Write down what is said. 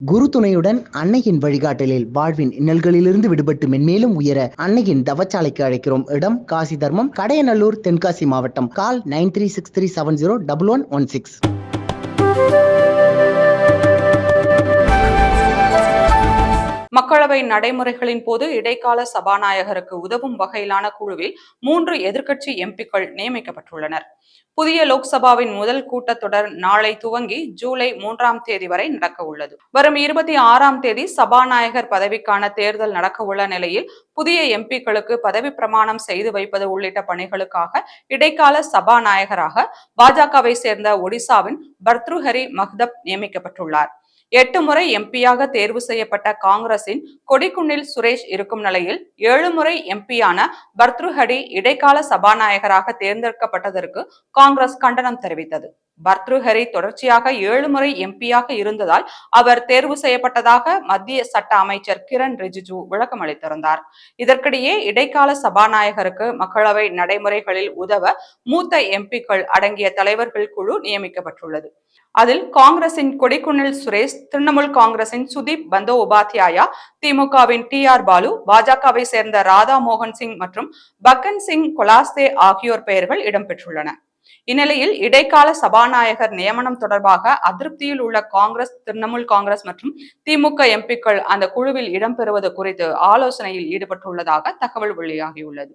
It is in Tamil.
குரு துணையுடன் அன்னையின் வழிகாட்டலில் வாழ்வின் இன்னல்களிலிருந்து விடுபட்டு மென்மேலும் உயர அன்னையின் தவச்சாலைக்கு அழைக்கிறோம். இடம் காசி தர்மம், கடையநல்லூர், தென்காசி மாவட்டம். கால் 9363701116. மக்களவை நடைமுறைகளின் போது இடைக்கால சபாநாயகருக்கு உதவும் வகையிலான குழுவில் 3 எதிர்க்கட்சி எம்பிக்கள் நியமிக்கப்பட்டுள்ளனர். புதிய லோக்சபாவின் முதல் கூட்டத்தொடர் நாளை துவங்கி ஜூலை 3ஆம் தேதி வரை நடக்க உள்ளது. வரும் 26ஆம் தேதி சபாநாயகர் பதவிக்கான தேர்தல் நடக்க உள்ள நிலையில் புதிய எம்பிக்களுக்கு பதவி பிரமாணம் செய்து வைப்பது உள்ளிட்ட பணிகளுக்காக இடைக்கால சபாநாயகராக பாஜகவை சேர்ந்த ஒடிசாவின் பர்த்ருஹரி மஹ்தப் நியமிக்கப்பட்டுள்ளார். 8 முறை எம்பியாக தேர்வு செய்யப்பட்ட காங்கிரசின் கொடிக்குன்னில் சுரேஷ் இருக்கும் நிலையில் 7 முறை எம்பியான பர்த்ருஹரி இடைக்கால சபாநாயகராக தேர்ந்தெடுக்கப்பட்டதற்கு காங்கிரஸ் கண்டனம் தெரிவித்தது. பர்த்ருஹரி தொடர்ச்சியாக 7 முறை எம்பியாக இருந்ததால் அவர் தேர்வு செய்யப்பட்டதாக மத்திய சட்ட அமைச்சர் கிரண் ரிஜிஜு விளக்கம் அளித்திருந்தார். இதற்கிடையே இடைக்கால சபாநாயகருக்கு மக்களவை நடைமுறைகளில் உதவ மூத்த எம்பிக்கள் அடங்கிய தலைவர்கள் குழு நியமிக்கப்பட்டுள்ளது. அதில் காங்கிரசின் கொடிக்குன்னில் சுரேஷ், திரிணாமுல் காங்கிரசின் சுதீப் பந்தோபாத்யாயா, திமுகவின் TR பாலு, பாஜகவை சேர்ந்த ராதா மோகன் சிங் மற்றும் பக்கன் சிங் கொலாஸ்தே ஆகியோர் பெயர்கள் இடம்பெற்றுள்ளன. இந்நிலையில் இடைக்கால சபாநாயகர் நியமனம் தொடர்பாக அதிருப்தியில் உள்ள காங்கிரஸ், திரிணாமுல் காங்கிரஸ் மற்றும் திமுக எம்பிக்கள் அந்த குழுவில் இடம்பெறுவது குறித்து ஆலோசனையில் ஈடுபட்டுள்ளதாக தகவல் வெளியாகியுள்ளது.